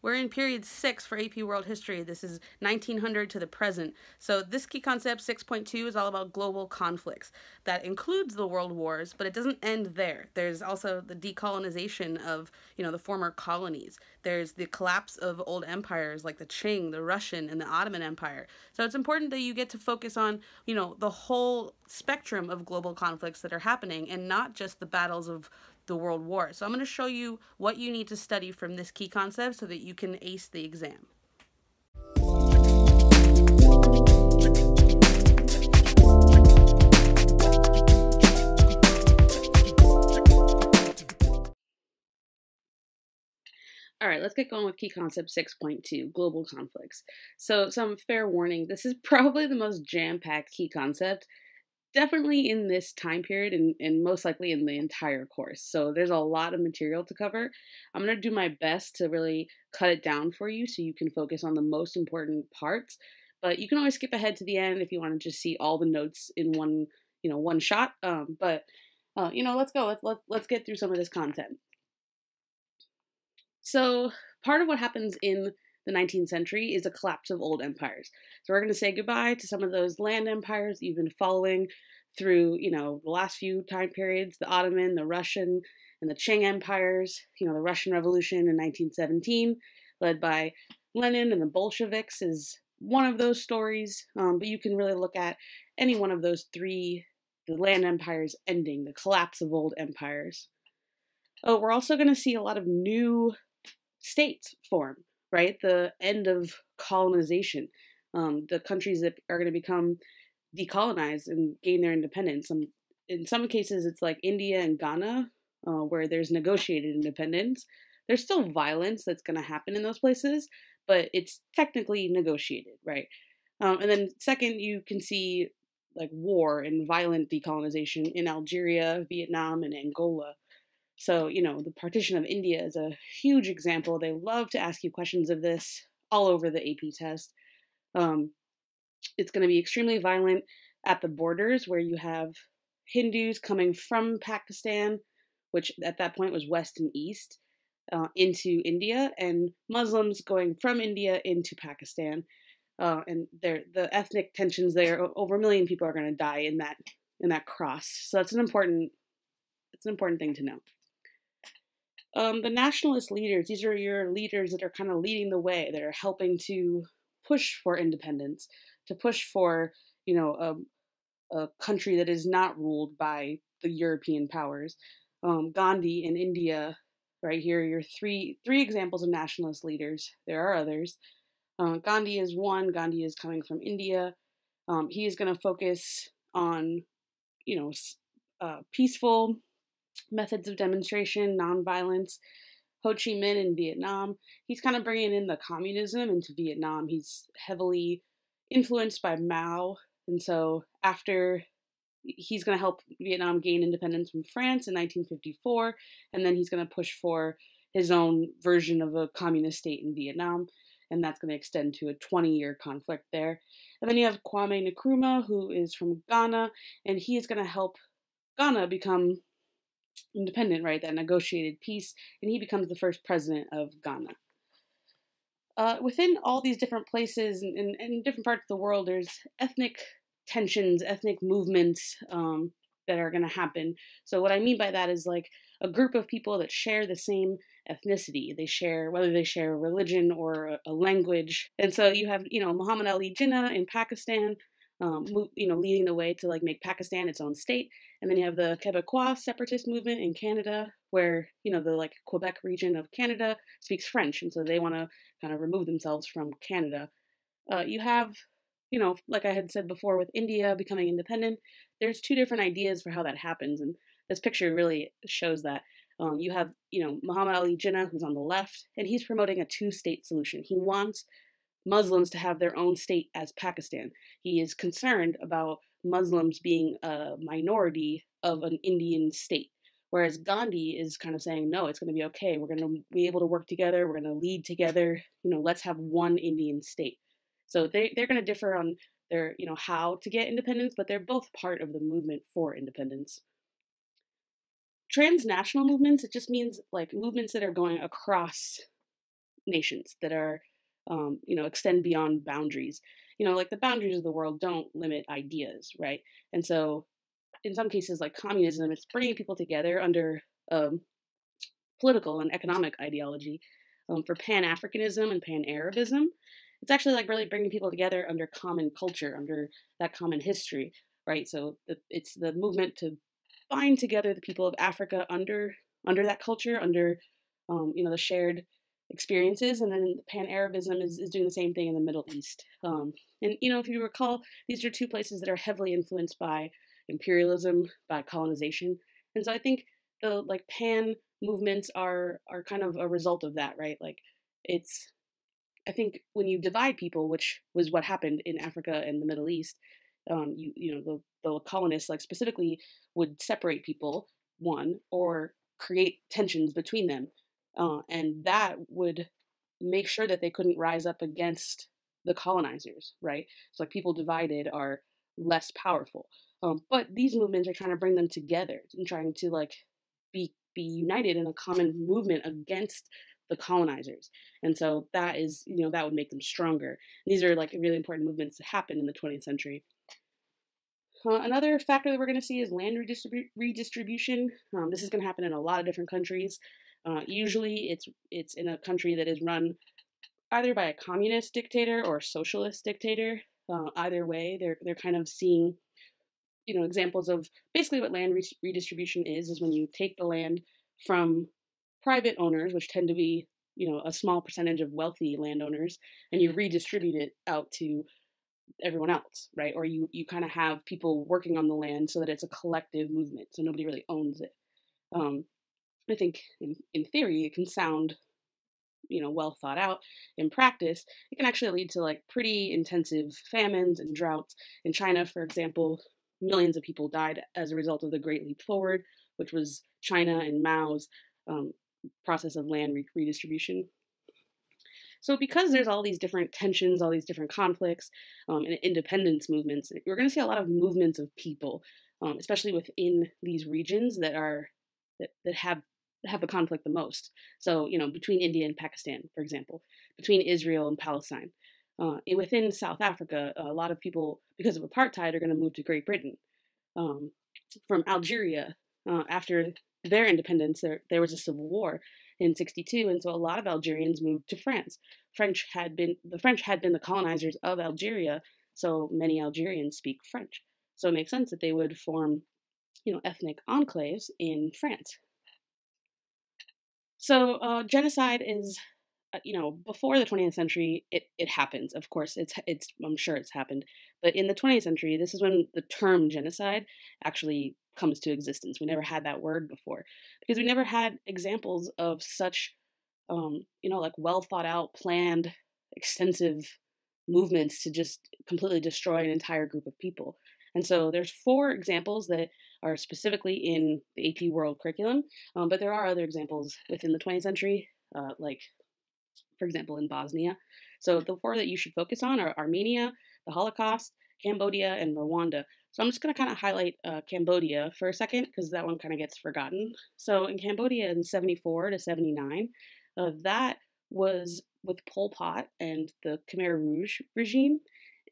We're in period 6 for AP World History. This is 1900 to the present. So this key concept 6.2 is all about global conflicts. That includes the world wars, but it doesn't end there. There's also the decolonization of, the former colonies. There's the collapse of old empires like the Qing, the Russian, and the Ottoman Empire. So it's important that you get to focus on, the whole spectrum of global conflicts that are happening and not just the battles of the World War. So I'm going to show you what you need to study from this key concept so that you can ace the exam. All right, let's get going with key concept 6.2, global conflicts. So some fair warning, this is probably the most jam-packed key concept, definitely in this time period and most likely in the entire course. So there's a lot of material to cover. I'm going to do my best to really cut it down for you so you can focus on the most important parts. But you can always skip ahead to the end if you want to just see all the notes in one shot. Let's go. Let's get through some of this content. So part of what happens in the 19th century is a collapse of old empires. So we're going to say goodbye to some of those land empires that you've been following through, the last few time periods, the Ottoman, the Russian, and the Qing empires. The Russian Revolution in 1917, led by Lenin and the Bolsheviks, is one of those stories. But you can really look at any one of those three, the land empires ending, the collapse of old empires. We're also going to see a lot of new states form, right? The end of colonization. The countries that are going to become decolonized and gain their independence. In some cases, it's like India and Ghana, where there's negotiated independence. There's still violence that's going to happen in those places, but it's technically negotiated, right? And then second, you can see like war and violent decolonization in Algeria, Vietnam, and Angola. So, the partition of India is a huge example. They love to ask you questions of this all over the AP test. It's going to be extremely violent at the borders where you have Hindus coming from Pakistan, which at that point was west and east, into India, and Muslims going from India into Pakistan. And the ethnic tensions there, over 1 million people are going to die in that cross. So that's an important thing to know. The nationalist leaders, these are your leaders that are kind of leading the way, that are helping to push for independence, to push for, a country that is not ruled by the European powers. Gandhi in India, right here, your three examples of nationalist leaders. There are others. Gandhi is one. Gandhi is coming from India. He is going to focus on, peaceful methods of demonstration, nonviolence. Ho Chi Minh in Vietnam, he's kind of bringing in the communism into Vietnam. He's heavily influenced by Mao, and so after he's going to help Vietnam gain independence from France in 1954, and then he's going to push for his own version of a communist state in Vietnam, and that's going to extend to a 20-year conflict there. And then you have Kwame Nkrumah, who is from Ghana, and he is going to help Ghana become independent, right? That negotiated peace, and he becomes the first president of Ghana. Within all these different places and different parts of the world, there's ethnic tensions, ethnic movements that are going to happen. So what I mean by that is like a group of people that share the same ethnicity. Whether they share a religion or a language. And so you have, Muhammad Ali Jinnah in Pakistan, leading the way to like make Pakistan its own state. And then you have the Quebecois separatist movement in Canada, where, the like Quebec region of Canada speaks French. And so they want to kind of remove themselves from Canada. You have, like I had said before with India becoming independent, there's two different ideas for how that happens. And this picture really shows that. You have, Muhammad Ali Jinnah, who's on the left, and he's promoting a two-state solution. He wants Muslims to have their own state as Pakistan. He is concerned about Muslims being a minority of an Indian state. Whereas Gandhi is kind of saying, no, it's going to be okay. We're going to be able to work together. We're going to lead together. Let's have one Indian state. So they're going to differ on their, how to get independence, but they're both part of the movement for independence. Transnational movements, it just means like movements that are going across nations that are, extend beyond boundaries. Like the boundaries of the world don't limit ideas, right? And so in some cases, like communism, it's bringing people together under political and economic ideology. For Pan-Africanism and Pan-Arabism, it's actually like really bringing people together under common culture, under that common history, right? So it's the movement to bind together the people of Africa under that culture, under the shared experiences. And then Pan-Arabism is doing the same thing in the Middle East. And if you recall, these are two places that are heavily influenced by imperialism, by colonization. And so I think the like pan movements are kind of a result of that, right? Like it's I think when you divide people, which was what happened in Africa and the Middle East, the colonists like specifically would separate people, one, or create tensions between them, and that would make sure that they couldn't rise up against the colonizers, right? So like people divided are less powerful, but these movements are trying to bring them together and trying to like be united in a common movement against the colonizers. And so that is, that would make them stronger. These are like really important movements that happened in the 20th century. Another factor that we're going to see is land redistribution. This is going to happen in a lot of different countries. Usually it's in a country that is run either by a communist dictator or a socialist dictator. Either way, they're kind of seeing examples of basically what land redistribution is when you take the land from private owners, which tend to be, a small percentage of wealthy landowners, and you redistribute it out to everyone else, right? Or you kind of have people working on the land so that it's a collective movement, so nobody really owns it. I think in theory it can sound, well thought out. In practice, it can actually lead to like pretty intensive famines and droughts. In China, for example, millions of people died as a result of the Great Leap Forward, which was China and Mao's process of land redistribution. So because there's all these different tensions, all these different conflicts, and independence movements, you're going to see a lot of movements of people, especially within these regions that have the conflict the most. So, between India and Pakistan, for example, between Israel and Palestine. Within South Africa, a lot of people, because of apartheid, are going to move to Great Britain. From Algeria, after their independence, there was a civil war in '62, and so a lot of Algerians moved to France. The French had been the colonizers of Algeria, so many Algerians speak French. So it makes sense that they would form, ethnic enclaves in France. So genocide is, before the 20th century, it happens. Of course, I'm sure it's happened. But in the 20th century, this is when the term genocide actually comes to existence. We never had that word before because we never had examples of such, like well thought out, planned, extensive movements to just completely destroy an entire group of people. And so there's 4 examples that are specifically in the AP World curriculum, but there are other examples within the 20th century, like, for example, in Bosnia. So the 4 that you should focus on are Armenia, the Holocaust, Cambodia, and Rwanda. So I'm just going to kind of highlight Cambodia for a second because that one kind of gets forgotten. So in Cambodia in 74 to 79, that was with Pol Pot and the Khmer Rouge regime.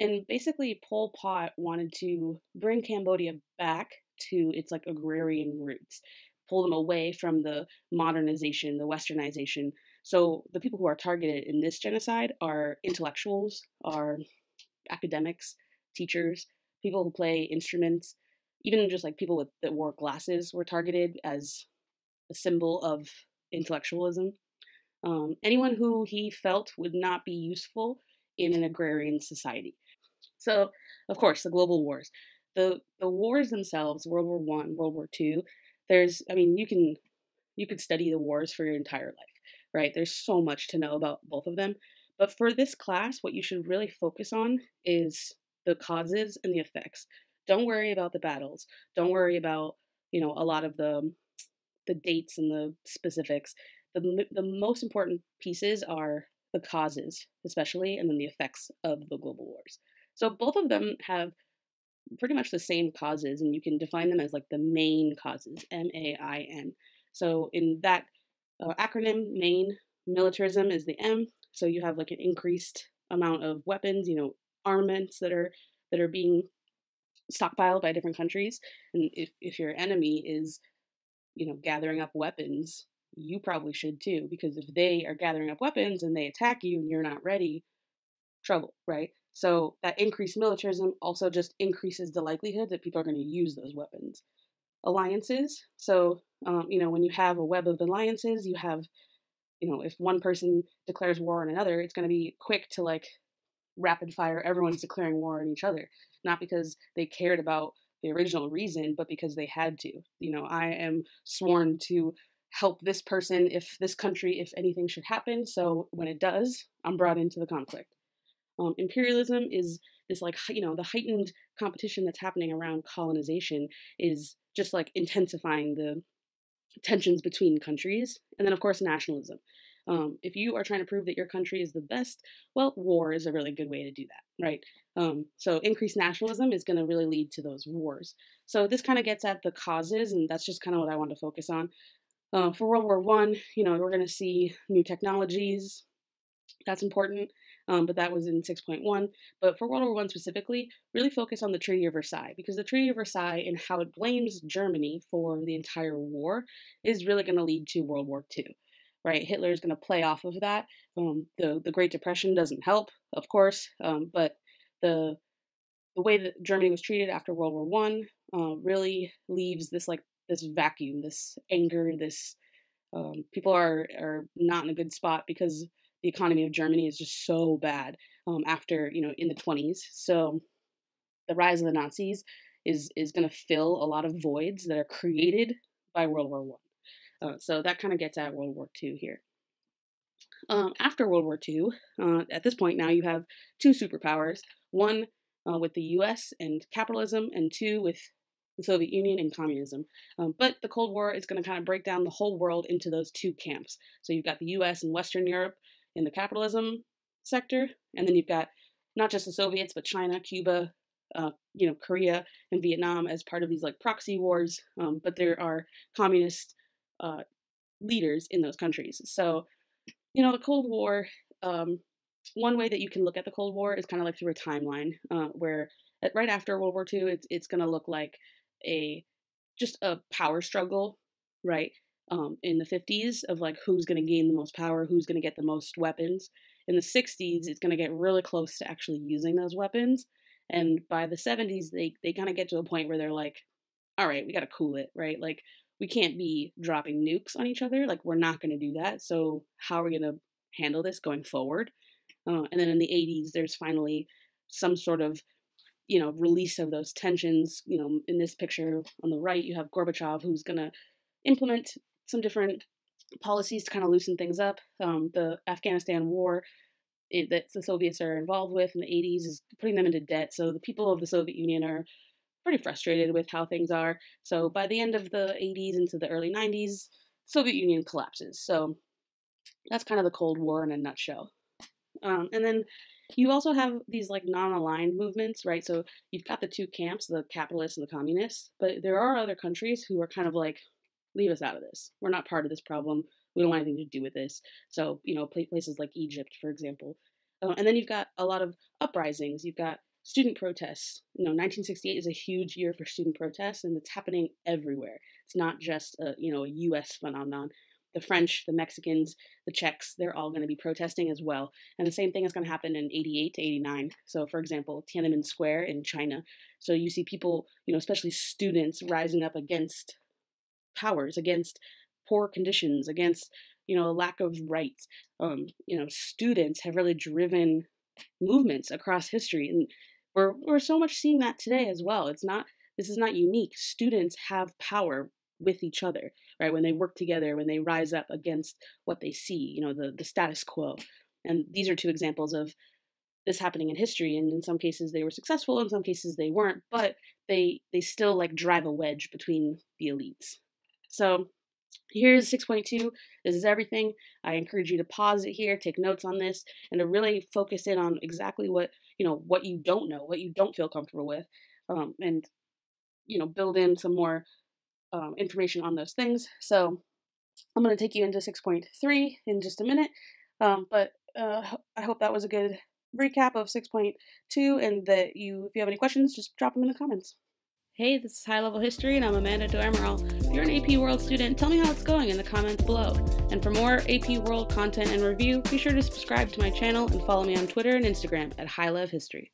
And basically Pol Pot wanted to bring Cambodia back to its like agrarian roots, pull them away from the modernization, the westernization. So the people who are targeted in this genocide are intellectuals, are academics, teachers, people who play instruments, even just like people that wore glasses were targeted as a symbol of intellectualism. Anyone who he felt would not be useful in an agrarian society. So, of course, the global wars. The wars themselves, World War I, World War II, you could study the wars for your entire life, right? There's so much to know about both of them. But for this class, what you should really focus on is the causes and the effects. Don't worry about the battles. Don't worry about, a lot of the dates and the specifics. The most important pieces are the causes, especially, and then the effects of the global wars. So both of them have pretty much the same causes, and you can define them as like the main causes, MAIN. So in that acronym, MAIN Militarism is the M. So you have like an increased amount of weapons, armaments that are being stockpiled by different countries. And if your enemy is, gathering up weapons, you probably should too, because if they are gathering up weapons and they attack you and you're not ready, trouble, right? So that increased militarism also just increases the likelihood that people are going to use those weapons. Alliances. So, when you have a web of alliances, you have, if one person declares war on another, it's going to be quick to like rapid fire, everyone's declaring war on each other, not because they cared about the original reason, but because they had to. I am sworn to help this person if this country, if anything should happen. So when it does, I'm brought into the conflict. Imperialism is this like, the heightened competition that's happening around colonization is just like intensifying the tensions between countries. And then, of course, nationalism. If you are trying to prove that your country is the best, well, war is a really good way to do that, right? So increased nationalism is going to really lead to those wars. So this kind of gets at the causes, and that's just kind of what I want to focus on. For World War I, we're going to see new technologies. That's important, but that was in 6.1. But for World War I specifically, really focus on the Treaty of Versailles, because the Treaty of Versailles and how it blames Germany for the entire war is really going to lead to World War II. Right, Hitler is going to play off of that. The Great Depression doesn't help, of course, but the way that Germany was treated after World War I really leaves this vacuum, this anger, this people are not in a good spot because the economy of Germany is just so bad after in the 1920s. So the rise of the Nazis is going to fill a lot of voids that are created by World War I. So that kind of gets at World War II here. After World War II, at this point now you have two superpowers, one with the US and capitalism, and two with the Soviet Union and communism. But the Cold War is going to kind of break down the whole world into those two camps. So you've got the US and Western Europe in the capitalism sector, and then you've got not just the Soviets, but China, Cuba, Korea, and Vietnam as part of these like proxy wars. But there are communist leaders in those countries. So, the Cold War, one way that you can look at the Cold War is kind of like through a timeline where right after World War II, it's going to look like just a power struggle, right? In the 50s of like who's going to gain the most power, who's going to get the most weapons. In the 60s, it's going to get really close to actually using those weapons. And by the 70s, they kind of get to a point where they're like, all right, we got to cool it, right? Like, we can't be dropping nukes on each other. Like, we're not going to do that. So how are we going to handle this going forward? And then in the 80s, there's finally some sort of, release of those tensions. In this picture on the right, you have Gorbachev, who's going to implement some different policies to kind of loosen things up. The Afghanistan war that the Soviets are involved with in the 80s is putting them into debt. So the people of the Soviet Union are pretty frustrated with how things are. So by the end of the 80s into the early 90s, Soviet Union collapses. So that's kind of the Cold War in a nutshell. And then you also have these like non-aligned movements, right? So you've got the two camps, the capitalists and the communists, but there are other countries who are kind of like, leave us out of this. We're not part of this problem. We don't want anything to do with this. So, places like Egypt, for example. And then you've got a lot of uprisings. You've got student protests. 1968 is a huge year for student protests, and it's happening everywhere. It's not just a U.S. phenomenon. The French, the Mexicans, the Czechs, they're all going to be protesting as well. And the same thing is going to happen in 88 to 89. So, for example, Tiananmen Square in China. So you see people, especially students, rising up against powers, against poor conditions, against, a lack of rights. Students have really driven movements across history. And we're so much seeing that today as well. This is not unique. Students have power with each other, right? When they work together, when they rise up against what they see, the status quo. And these are two examples of this happening in history. And in some cases they were successful, in some cases they weren't, but they still like drive a wedge between the elites. So here's 6.2. This is everything. I encourage you to pause it here, take notes on this, and to really focus in on exactly what you don't know, what you don't feel comfortable with, and build in some more information on those things. So I'm going to take you into 6.3 in just a minute, but I hope that was a good recap of 6.2, and that if you have any questions, just drop them in the comments. Hey, this is High Level History, and I'm Amanda Duemerall. If you're an AP World student, tell me how it's going in the comments below. And for more AP World content and review, be sure to subscribe to my channel and follow me on Twitter and Instagram at HighLevHistory.